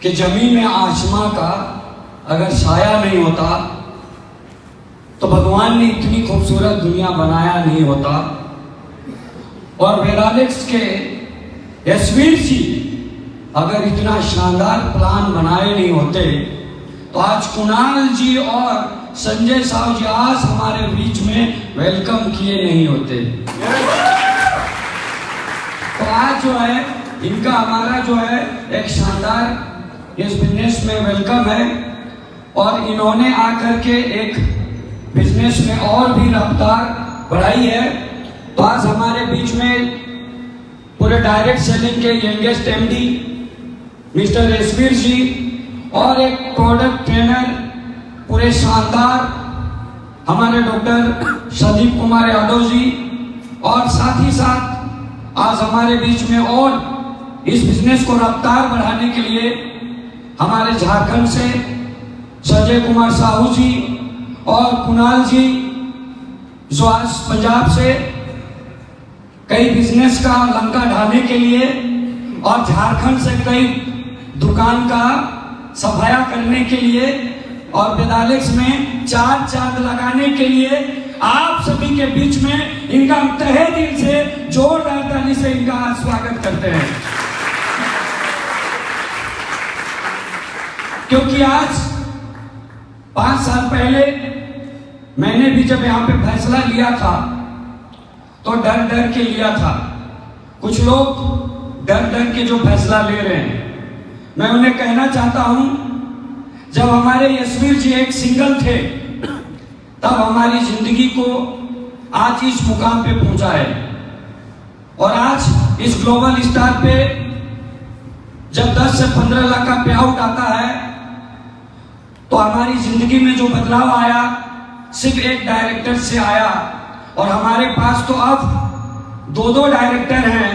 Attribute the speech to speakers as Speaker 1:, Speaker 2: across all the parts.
Speaker 1: कि जमीन में आसमां का अगर साया नहीं होता तो भगवान ने इतनी खूबसूरत दुनिया बनाया नहीं होता। और वेदालिक्स के यशवीर जी अगर इतना शानदार प्लान बनाए नहीं होते तो आज कुणाल जी और संजय साहब जी आज हमारे बीच में वेलकम किए नहीं होते। तो आज जो है इनका हमारा जो है एक शानदार इस बिजनेस में वेलकम है और इन्होंने आकर के एक बिजनेस में और भी रफ्तार बढ़ाई है। तो आज हमारे बीच में पूरे डायरेक्ट सेलिंग के यंगेस्ट एमडी मिस्टर यशवीर जी और एक प्रोडक्ट ट्रेनर पूरे शानदार हमारे डॉक्टर संदीप कुमार यादव जी, और साथ ही साथ आज हमारे बीच में और इस बिजनेस को रफ्तार बढ़ाने के लिए हमारे झारखंड से संजय कुमार साहू जी और कुणाल जी जो आज पंजाब से कई बिजनेस का लंका ढाने के लिए और झारखंड से कई दुकान का सफाया करने के लिए और वेदालिक्स में 4 चांद लगाने के लिए आप सभी के बीच में इनका तहे दिल से जोरदार ताली से इनका स्वागत करते हैं। क्योंकि आज 5 साल पहले मैंने भी जब यहाँ पे फैसला लिया था तो डर डर के लिया था। कुछ लोग डर डर के जो फैसला ले रहे हैं, मैं उन्हें कहना चाहता हूं, जब हमारे यशवीर जी एक सिंगल थे तब हमारी जिंदगी को आज इस मुकाम पे पहुंचा है। और आज इस ग्लोबल स्टार पे जब 10 से 15 लाख का पे आउट आता है तो हमारी जिंदगी में जो बदलाव आया सिर्फ एक डायरेक्टर से आया। और हमारे पास तो अब 2 डायरेक्टर हैं।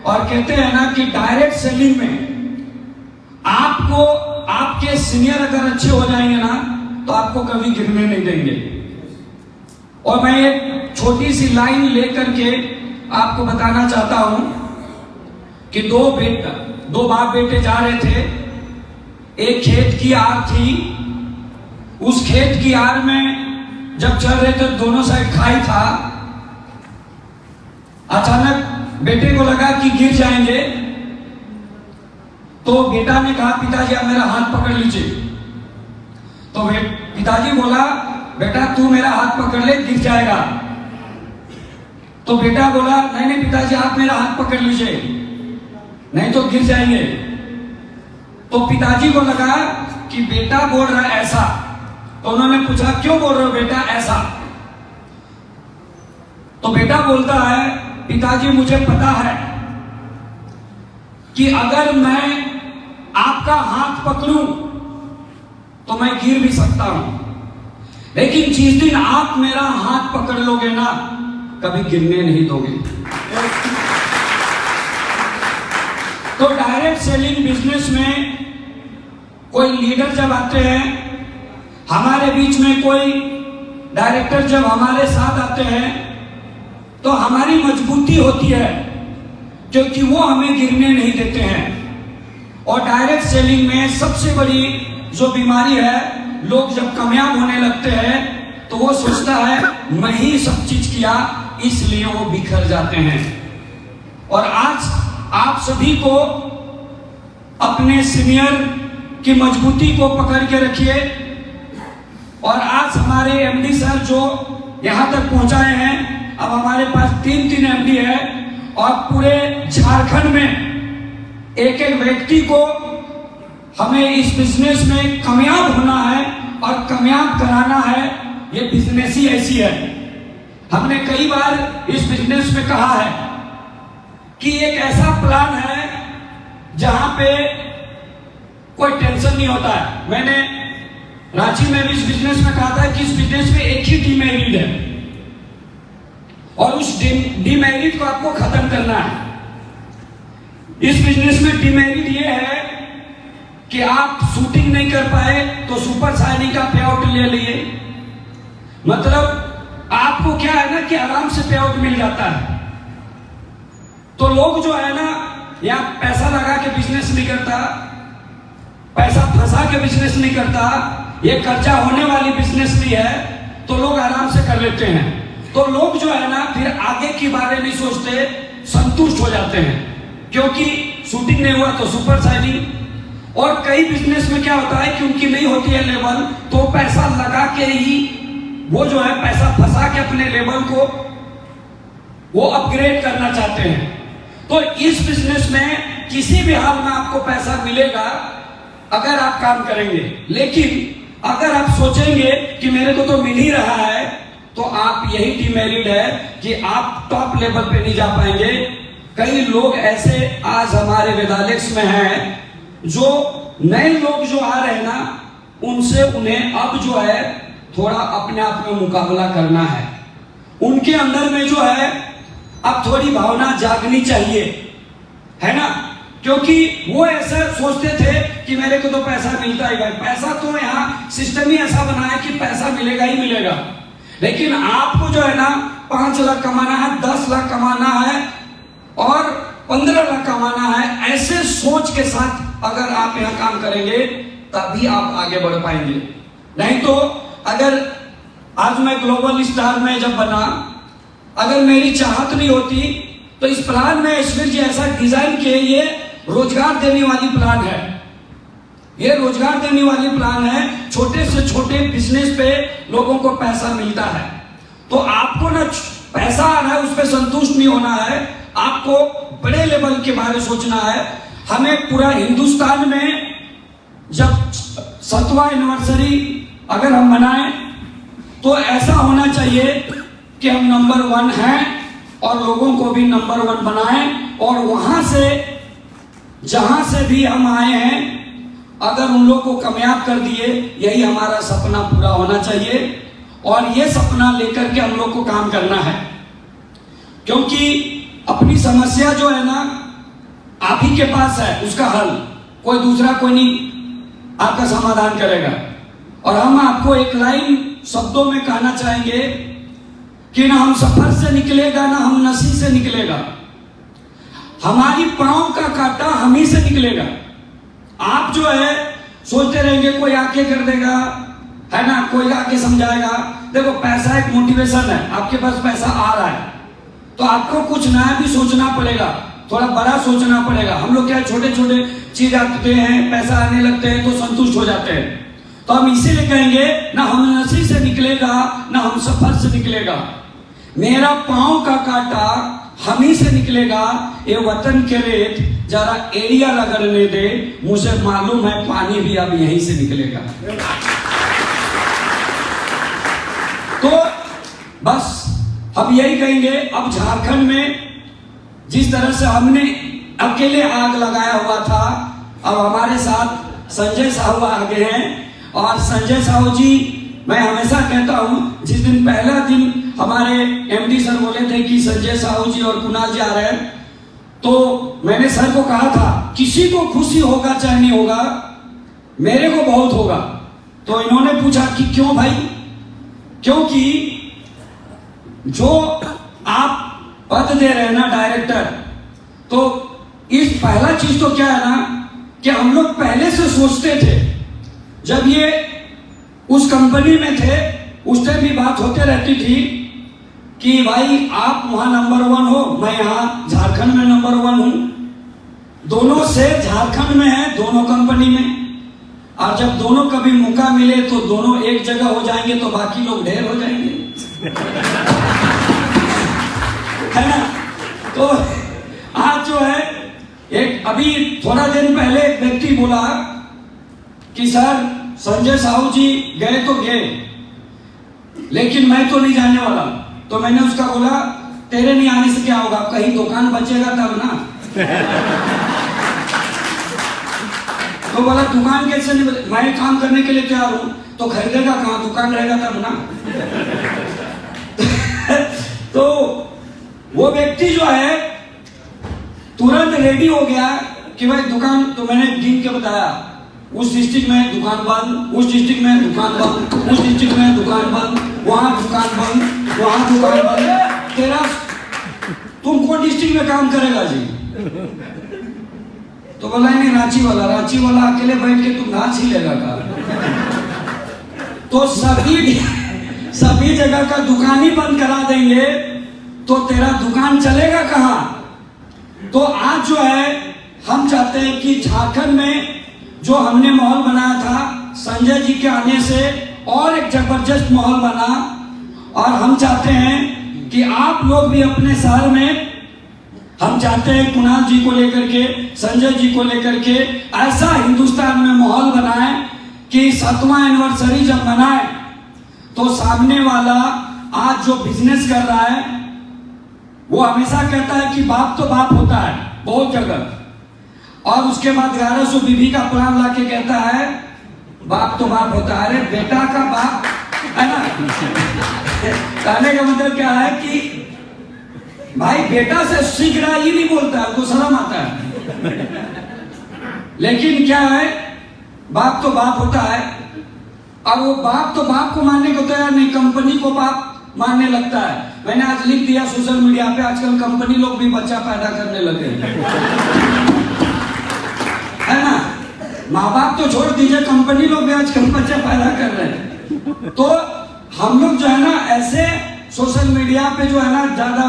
Speaker 1: और कहते हैं ना कि डायरेक्ट सेलिंग में आपको आपके सीनियर अगर अच्छे हो जाएंगे ना तो आपको कभी गिरने नहीं देंगे। और मैं एक छोटी सी लाइन लेकर के आपको बताना चाहता हूं कि 2 बाप बेटे जा रहे थे, एक खेत की आर थी। उस खेत की आर में जब चल रहे थे दोनों साइड खाई था। अचानक बेटे को लगा कि गिर जाएंगे तो बेटा ने कहा, पिताजी आप मेरा हाथ पकड़ लीजिए। तो पिताजी बोला, बेटा तू मेरा हाथ पकड़ ले, गिर जाएगा। तो बेटा बोला, नहीं नहीं पिताजी आप मेरा हाथ पकड़ लीजिए, नहीं तो गिर जाएंगे। तो पिताजी को लगा कि बेटा बोल रहा है ऐसा। तो उन्होंने पूछा, क्यों बोल रहे हो बेटा ऐसा? तो बेटा बोलता है, पिताजी मुझे पता है कि अगर मैं आपका हाथ पकड़ूं तो मैं गिर भी सकता हूं, लेकिन जिस दिन आप मेरा हाथ पकड़ लोगे ना कभी गिरने नहीं दोगे। तो डायरेक्ट सेलिंग बिजनेस में कोई लीडर जब आते हैं, हमारे बीच में कोई डायरेक्टर जब हमारे साथ आते हैं तो हमारी मजबूती होती है, क्योंकि वो हमें गिरने नहीं देते हैं। और डायरेक्ट सेलिंग में सबसे बड़ी जो बीमारी है, लोग जब कामयाब होने लगते हैं तो वो सोचता है मैं ही सब चीज किया, इसलिए वो बिखर जाते हैं। और आज आप सभी को अपने सीनियर की मजबूती को पकड़ के रखिए। और आज हमारे एमडी सर जो यहां तक पहुंचाए हैं, अब हमारे पास 3 एमडी है और पूरे झारखंड में एक व्यक्ति को हमें इस बिजनेस में कामयाब होना है और कामयाब कराना है। ये बिजनेस ही ऐसी है। हमने कई बार इस बिजनेस में कहा है कि एक ऐसा प्लान है जहां पे कोई टेंशन नहीं होता है। मैंने रांची में भी इस बिजनेस में कहा था कि इस बिजनेस में एक ही डीमेरिट है और उस डीमेरिट को आपको खत्म करना है। इस बिजनेस में डीमेरिट ये है कि आप शूटिंग नहीं कर पाए तो सुपर शाइनिंग का पे आउट ले लिए। मतलब आपको क्या है ना कि आराम से पे आउट मिल जाता है। तो लोग जो है ना यहाँ पैसा लगा के बिजनेस नहीं करता, फंसा के बिजनेस नहीं करता, ये कर्जा होने वाली बिजनेस भी है, तो लोग आराम से कर लेते हैं। तो लोग जो है ना फिर आगे के बारे में सोचते, संतुष्ट हो जाते हैं, क्योंकि शूटिंग नहीं हुआ तो सुपर साइडिंग। और कई बिजनेस में क्या होता है कि उनकी नहीं होती है लेवल, तो पैसा लगा के ही वो जो है पैसा फंसा के अपने लेवल को वो अपग्रेड करना चाहते हैं। तो इस बिजनेस में किसी भी हाल में आपको पैसा मिलेगा अगर आप काम करेंगे, लेकिन अगर आप सोचेंगे कि मेरे को तो मिल ही रहा है, तो आप यही डिमेरिट है कि आप टॉप लेवल पे नहीं जा पाएंगे। कई लोग ऐसे आज हमारे वेदालेक्स में हैं जो नए लोग जो आ रहे हैं ना, उनसे उन्हें अब जो है थोड़ा अपने आप में मुकाबला करना है। उनके अंदर में जो है अब थोड़ी भावना जागनी चाहिए, है ना, क्योंकि वो ऐसा सोचते थे कि मेरे को तो पैसा मिलता ही है। पैसा तो यहाँ सिस्टम ही ऐसा बना है कि पैसा मिलेगा ही मिलेगा, लेकिन आपको जो है ना 5 लाख कमाना है, 10 लाख कमाना है और 15 लाख कमाना है। ऐसे सोच के साथ अगर आप यहाँ काम करेंगे तभी आप आगे बढ़ पाएंगे। नहीं तो अगर आज मैं ग्लोबल स्टार में जब बना, अगर मेरी चाहत नहीं होती तो इस प्लान में ईश्वर जी ऐसा डिजाइन किए, ये रोजगार देने वाली प्लान है, ये रोजगार देने वाली प्लान है। छोटे से छोटे बिजनेस पे लोगों को पैसा मिलता है। तो आपको ना पैसा आ रहा है उस पर संतुष्ट नहीं होना है, आपको बड़े लेवल के बारे में सोचना है। हमें पूरा हिंदुस्तान में जब 7वां एनिवर्सरी अगर हम मनाएं तो ऐसा होना चाहिए कि हम नंबर 1 हैं और लोगों को भी नंबर 1 बनाएं, और वहां से जहां से भी हम आए हैं अगर उन लोगों को कामयाब कर दिए, यही हमारा सपना पूरा होना चाहिए। और ये सपना लेकर के हम लोग को काम करना है, क्योंकि अपनी समस्या जो है ना आप ही के पास है, उसका हल कोई दूसरा कोई नहीं आपका समाधान करेगा। और हम आपको एक लाइन शब्दों में कहना चाहेंगे कि ना हम सफर से निकलेगा ना हम नसी से निकलेगा, हमारी पांव का कांटा हम ही से निकलेगा। आप जो है सोचते रहेंगे कोई आके कर देगा, है ना, कोई आके समझाएगा। देखो पैसा एक मोटिवेशन है, आपके पास पैसा आ रहा है तो आपको कुछ नया भी सोचना पड़ेगा, थोड़ा बड़ा सोचना पड़ेगा। हम लोग क्या छोटे छोटे चीज आते हैं, पैसा आने लगते हैं तो संतुष्ट हो जाते हैं। तो हम इसीलिए कहेंगे ना हम नसी से निकलेगा ना हम सफर से निकलेगा, मेरा पांव का कांटा हम ही से निकलेगा। ये वतन के रेत जरा एरिया रगड़ने दे, मुझे मालूम है पानी भी अब यहीं से निकलेगा। तो बस अब यही कहेंगे। अब झारखंड में जिस तरह से हमने अकेले आग लगाया हुआ था, अब हमारे साथ संजय साहू आ गए हैं। और संजय साहू जी, मैं हमेशा कहता हूं, जिस दिन पहला दिन हमारे एमडी सर बोले थे कि संजय साहू जी और कुणाल जी आ रहे हैं, तो मैंने सर को कहा था किसी को खुशी होगा चाहे नहीं होगा, मेरे को बहुत होगा। तो इन्होंने पूछा कि क्यों भाई? क्योंकि जो आप पद दे रहे हैं ना डायरेक्टर, तो इस पहला चीज तो क्या है ना कि हम लोग पहले से सोचते थे, जब ये उस कंपनी में थे उस टाइम भी बात होते रहती थी कि भाई आप वहां नंबर 1 हो, मैं यहां झारखंड में नंबर 1 हूं। दोनों से झारखंड में है, दोनों कंपनी में, और जब दोनों कभी मौका मिले तो दोनों एक जगह हो जाएंगे तो बाकी लोग ढेर हो जाएंगे है ना। तो आज जो है एक अभी थोड़ा दिन पहले एक व्यक्ति बोला कि सर संजय साहू जी गए तो गए लेकिन मैं तो नहीं जाने वाला। तो मैंने उसका बोला तेरे नहीं आने से क्या होगा, कहीं दुकान बचेगा तब ना। तो बोला दुकान कैसे नहीं बचे? मैं काम करने के लिए तैयार हूं, तो खरीदेगा कहां, दुकान रहेगा तब ना। तो वो व्यक्ति जो है तुरंत रेडी हो गया कि भाई दुकान, तो मैंने गिन के बताया उस डिस्ट्रिक्ट में दुकान बंद, उस डिस्ट्रिक्ट में दुकान बंद, उस डिस्ट्रिक्ट में दुकान बंद, वहां दुकान बंद, वहां दुकान बंद। तेरा तुम कौन डिस्ट्रिक्ट में काम करेगा जी? तो बोला नहीं रांची वाला अकेले बैठ के तू नाच ही लेगा का। तो सभी जगह का दुकान ही बंद करा देंगे तो तेरा दुकान चलेगा कहां। तो आज जो है हम चाहते हैं कि झारखंड में जो हमने माहौल बनाया था संजय जी के आने से और एक जबरदस्त माहौल बना, और हम चाहते हैं कि आप लोग भी अपने शहर में, हम चाहते हैं कुणाल जी को लेकर के, संजय जी को लेकर के ऐसा हिंदुस्तान में माहौल बनाए कि 7वां एनिवर्सरी जब मनाए तो सामने वाला आज जो बिजनेस कर रहा है वो हमेशा कहता है कि बाप तो बाप होता है बहुत जगह, और उसके बाद 1100 बीबी का प्लान लाके कहता है बाप तो बाप होता है। अरे बेटा का बाप है ना। कहने का मतलब क्या है कि भाई बेटा से सीख रहा ही नहीं बोलता है, उसको शर्म आता है। लेकिन क्या है, बाप तो बाप होता है, और वो बाप तो बाप को मानने को तैयार नहीं, कंपनी को बाप मानने लगता है। मैंने आज लिख दिया सोशल मीडिया पे, आजकल कंपनी लोग भी बच्चा पैदा करने लगे है ना। माँ बाप तो छोड़ दीजिए, कंपनी लोग भी आजकल बच्चा पैदा कर रहे हैं। तो हम लोग जो है ना ऐसे सोशल मीडिया पे जो है ना ज्यादा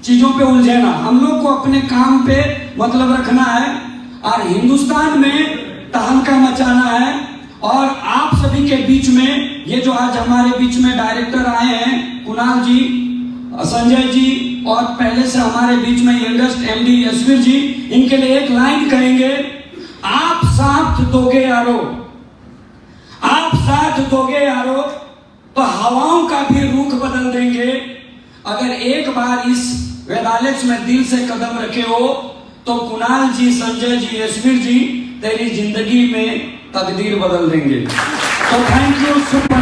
Speaker 1: चीजों पे उलझे ना, हम लोग को अपने काम पे मतलब रखना है और हिंदुस्तान में तहलका मचाना है। और आप सभी के बीच में ये जो आज हमारे बीच में डायरेक्टर आए हैं कुणाल जी, संजय जी, और पहले से हमारे बीच में यंगेस्ट एमडी यशवीर जी, इनके लिए एक लाइन कहेंगे, आप साथ दोगे यारो, आप साथ दोगे यारो तो हवाओं का भी रुख बदल देंगे। अगर एक बार इस वेदालेक्स में दिल से कदम रखे हो तो कुणाल जी, संजय जी, यशवीर जी तेरी जिंदगी में तकदीर बदल देंगे। तो थैंक यू।